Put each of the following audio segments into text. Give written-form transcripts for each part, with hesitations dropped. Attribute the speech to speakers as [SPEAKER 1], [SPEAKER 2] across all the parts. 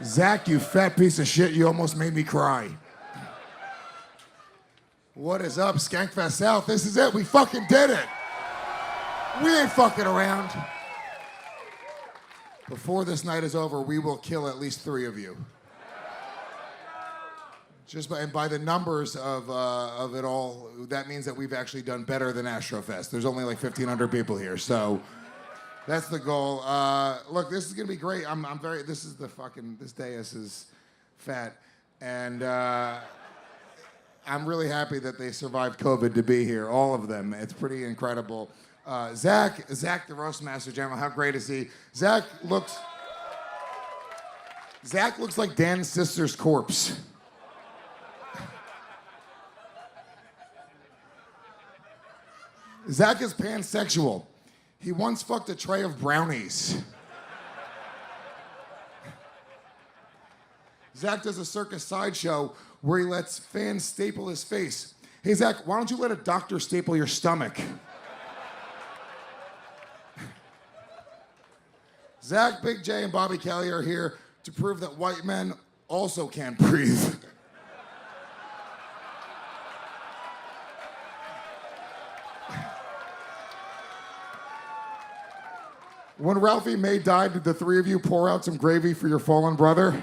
[SPEAKER 1] Zach, you fat piece of shit, you almost made me cry. What is up, Skankfest South? This is it, we fucking did it. We ain't fucking around. Before this night is over, we will kill at least 3 of you. And by the numbers of it all, that means that we've actually done better than Astrofest. There's only like 1,500 people here, so that's the goal. Look, this is gonna be great. This dais is fat, and I'm really happy that they survived COVID to be here, all of them. It's pretty incredible. Zac, the Roast Master General, how great is he? Zac looks like Dan's sister's corpse. Zac is pansexual. He once fucked a tray of brownies. Zac does a circus sideshow where he lets fans staple his face. Hey, Zac, why don't you let a doctor staple your stomach? Zac, Big J, and Bobby Kelly are here to prove that white men also can't breathe. When Ralphie May died, did the 3 of you pour out some gravy for your fallen brother?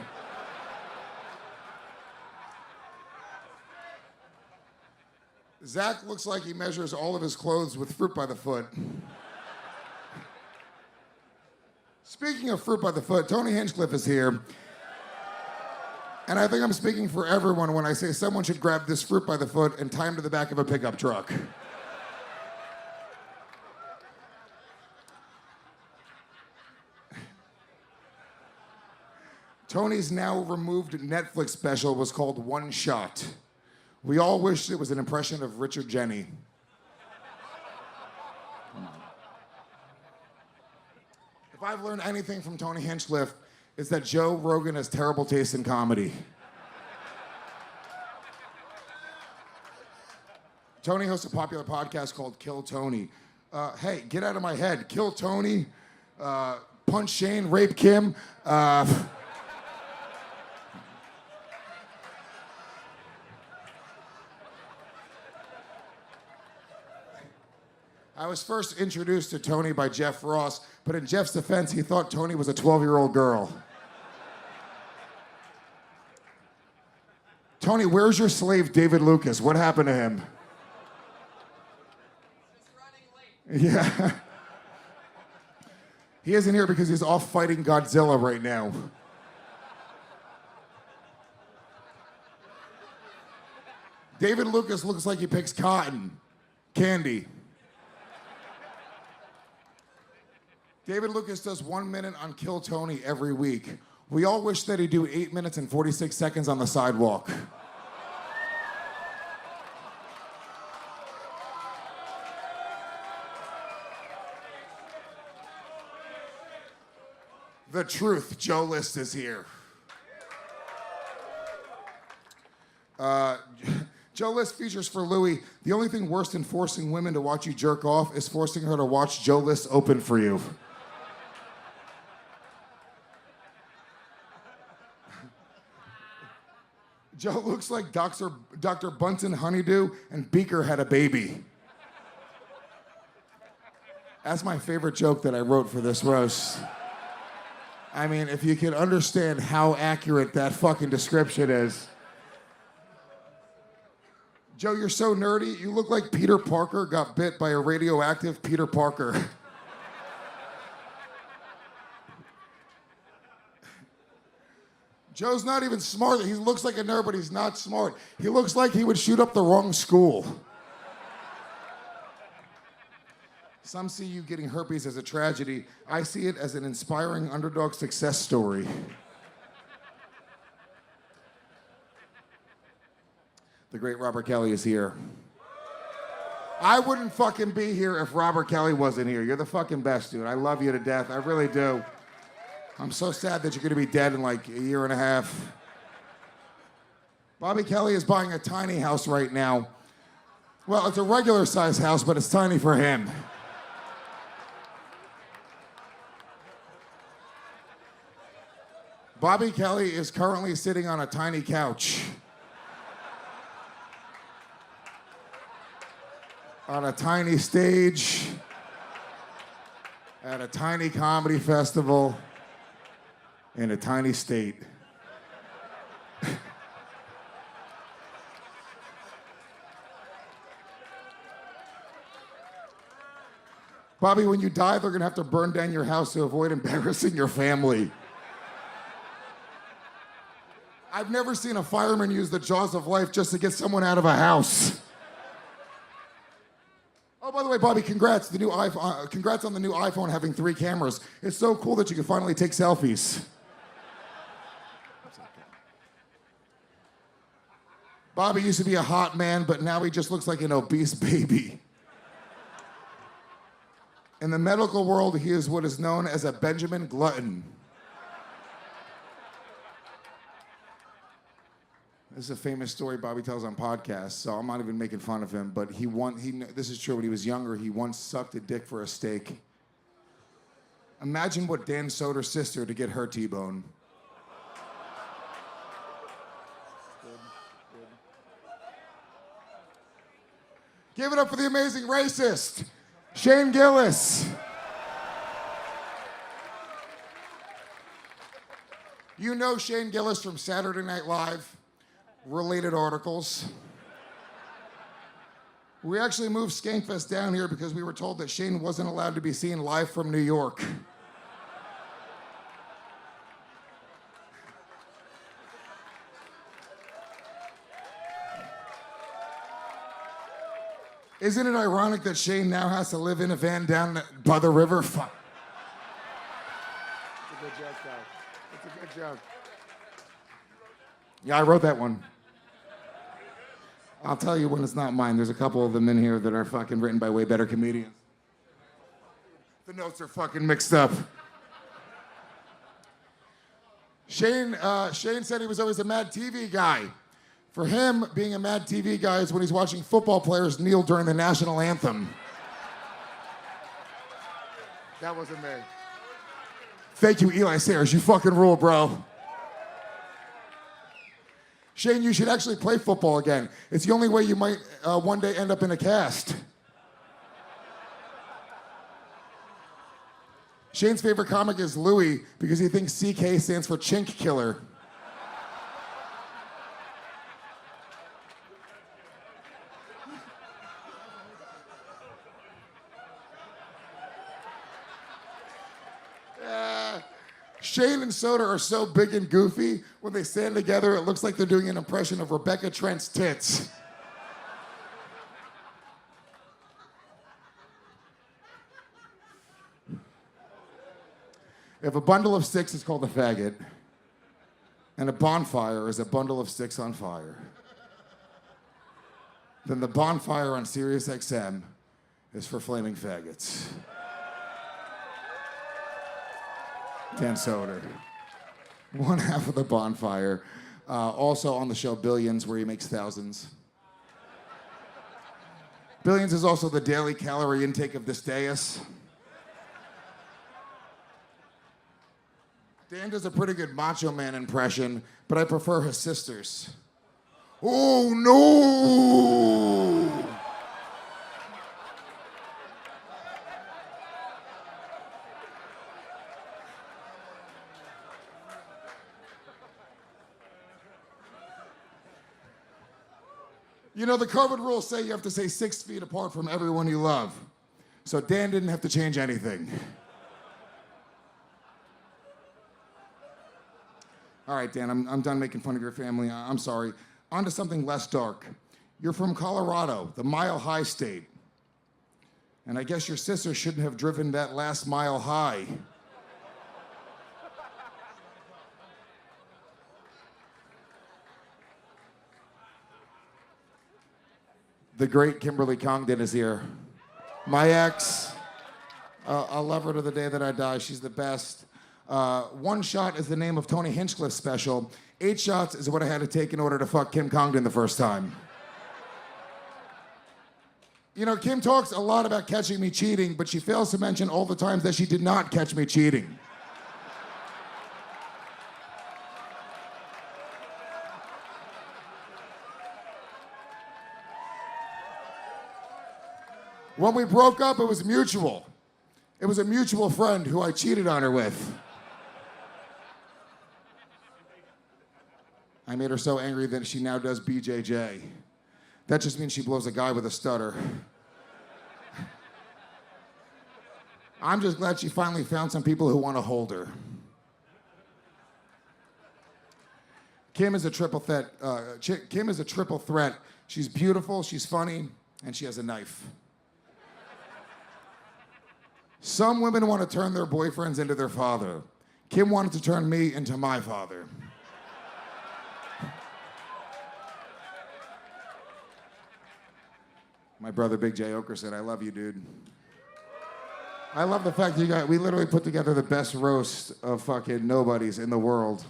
[SPEAKER 1] Zac looks like he measures all of his clothes with fruit by the foot. Speaking of fruit by the foot, Tony Hinchcliffe is here. And I think I'm speaking for everyone when I say someone should grab this fruit by the foot and tie him to the back of a pickup truck. Tony's now removed Netflix special was called One Shot. We all wished it was an impression of Richard Jeni. If I've learned anything from Tony Hinchcliffe, it's that Joe Rogan has terrible taste in comedy. Tony hosts a popular podcast called Kill Tony. Hey, get out of my head. Kill Tony, punch Shane, rape Kim. I was first introduced to Tony by Jeff Ross, but in Jeff's defense, he thought Tony was a 12-year-old girl. Tony, where's your slave, David Lucas? What happened to him? He's running late. Yeah. He isn't here because he's off fighting Godzilla right now. David Lucas looks like he picks cotton candy. David Lucas does 1 minute on Kill Tony every week. We all wish that he'd do 8 minutes and 46 seconds on the sidewalk. The truth, Joe List is here. Joe List features for Louis. The only thing worse than forcing women to watch you jerk off is forcing her to watch Joe List open for you. Joe looks like Dr. Bunsen Honeydew and Beaker had a baby. That's my favorite joke that I wrote for this roast. I mean, if you could understand how accurate that fucking description is. Joe, you're so nerdy, you look like Peter Parker got bit by a radioactive Peter Parker. Joe's not even smart. He looks like a nerd, but he's not smart. He looks like he would shoot up the wrong school. Some see you getting herpes as a tragedy. I see it as an inspiring underdog success story. The great Robert Kelly is here. I wouldn't fucking be here if Robert Kelly wasn't here. You're the fucking best, dude. I love you to death. I really do. I'm so sad that you're gonna be dead in like a year and a half. Bobby Kelly is buying a tiny house right now. Well, it's a regular size house, but it's tiny for him. Bobby Kelly is currently sitting on a tiny couch. On a tiny stage. At a tiny comedy festival. In a tiny state. Bobby, when you die, they're gonna have to burn down your house to avoid embarrassing your family. I've never seen a fireman use the jaws of life just to get someone out of a house. Oh, by the way, Bobby, congrats. Congrats on the new iPhone having 3 cameras. It's so cool that you can finally take selfies. Bobby used to be a hot man, but now he just looks like an obese baby. In the medical world, he is what is known as a Benjamin Glutton. This is a famous story Bobby tells on podcasts, so I'm not even making fun of him, but this is true, when he was younger, he once sucked a dick for a steak. Imagine what Dan Soder's sister to get her T-bone. Give it up for the amazing racist, Shane Gillis. You know Shane Gillis from Saturday Night Live, related articles. We actually moved Skankfest down here because we were told that Shane wasn't allowed to be seen live from New York. Isn't it ironic that Shane now has to live in a van down by the river? Fuck. It's a good joke, though. It's a good joke. Yeah, I wrote that one. I'll tell you when it's not mine. There's a couple of them in here that are fucking written by way better comedians. The notes are fucking mixed up. Shane said he was always a Mad TV guy. For him, being a Mad TV guy is when he's watching football players kneel during the national anthem. That wasn't me. Thank you, Eli Sayers. You fucking rule, bro. Shane, you should actually play football again. It's the only way you might one day end up in a cast. Shane's favorite comic is Louis because he thinks CK stands for Chink Killer. Shane and Soder are so big and goofy, when they stand together, it looks like they're doing an impression of Rebecca Trent's tits. If a bundle of sticks is called a faggot, and a bonfire is a bundle of sticks on fire, then the bonfire on Sirius XM is for flaming faggots. Dan Soder. One half of the bonfire. Also on the show Billions, where he makes thousands. Billions is also the daily calorie intake of this dais. Dan does a pretty good Macho Man impression, but I prefer his sister's. Oh no! You know, the COVID rules say you have to stay 6 feet apart from everyone you love. So Dan didn't have to change anything. All right, Dan, I'm done making fun of your family. I'm sorry. On to something less dark. You're from Colorado, the Mile High state. And I guess your sister shouldn't have driven that last mile high. The great Kimberly Congdon is here. My ex, I'll love her to the day that I die. She's the best. One shot is the name of Tony Hinchcliffe's special. 8 shots is what I had to take in order to fuck Kim Congdon the first time. You know, Kim talks a lot about catching me cheating, but she fails to mention all the times that she did not catch me cheating. When we broke up, it was mutual. It was a mutual friend who I cheated on her with. I made her so angry that she now does BJJ. That just means she blows a guy with a stutter. I'm just glad she finally found some people who want to hold her. Kim is a triple threat. Kim is a triple threat. She's beautiful, she's funny, and she has a knife. Some women want to turn their boyfriends into their father. Kim wanted to turn me into my father. My brother Big J Oker said, I love you, dude. I love the fact that we literally put together the best roast of fucking nobodies in the world.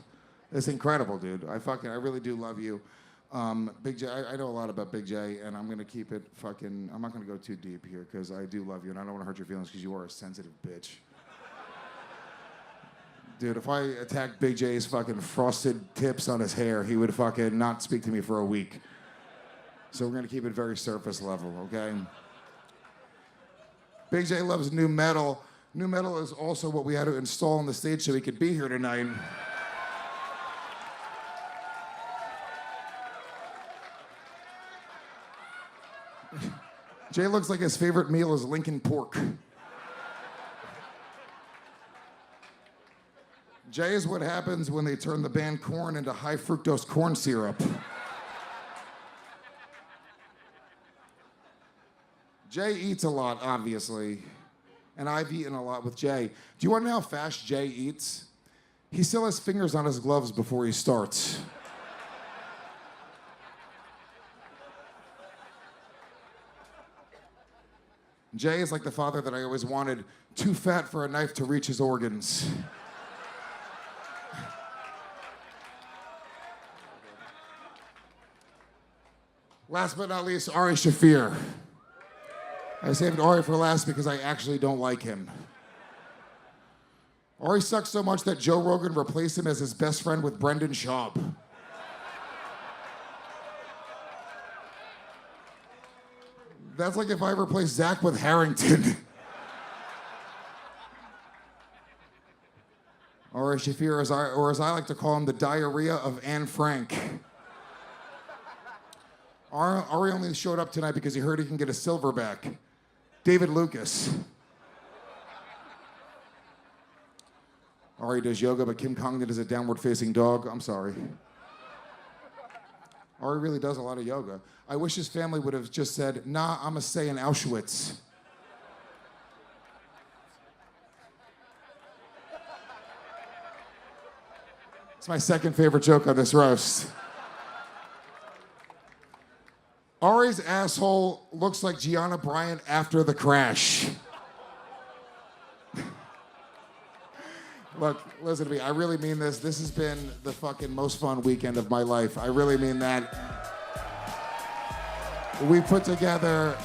[SPEAKER 1] It's incredible, dude. I really do love you. Big J, I know a lot about Big J, and I'm gonna keep it fucking, I'm not gonna go too deep here, because I do love you, and I don't wanna hurt your feelings, because you are a sensitive bitch. Dude, if I attacked Big J's fucking frosted tips on his hair, he would fucking not speak to me for a week. So we're gonna keep it very surface level, okay? Big J loves new metal. New metal is also what we had to install on the stage so he could be here tonight. Jay looks like his favorite meal is Lincoln pork. Jay is what happens when they turn the band Korn into high fructose corn syrup. Jay eats a lot, obviously, and I've eaten a lot with Jay. Do you want to know how fast Jay eats? He still has fingers on his gloves before he starts. Jay is like the father that I always wanted, too fat for a knife to reach his organs. Last but not least, Ari Shaffir. I saved Ari for last because I actually don't like him. Ari sucks so much that Joe Rogan replaced him as his best friend with Brendan Schaub. That's like if I replaced Zach with Harrington. Ari Shaffir, or as I like to call him, the diarrhea of Anne Frank. Ari only showed up tonight because he heard he can get a silverback. David Lucas. Ari does yoga, but Kim Congdon is a downward-facing dog. I'm sorry. Ari really does a lot of yoga. I wish his family would have just said, nah, I'ma stay in Auschwitz. It's my second favorite joke on this roast. Ari's asshole looks like Gianna Bryant after the crash. Look, listen to me, I really mean this. This has been the fucking most fun weekend of my life. I really mean that. We put together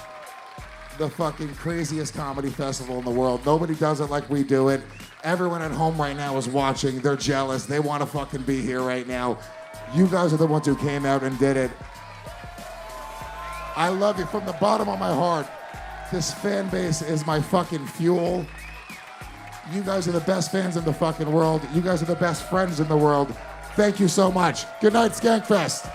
[SPEAKER 1] the fucking craziest comedy festival in the world. Nobody does it like we do it. Everyone at home right now is watching. They're jealous. They want to fucking be here right now. You guys are the ones who came out and did it. I love you from the bottom of my heart. This fan base is my fucking fuel. You guys are the best fans in the fucking world. You guys are the best friends in the world. Thank you so much. Good night, Skankfest.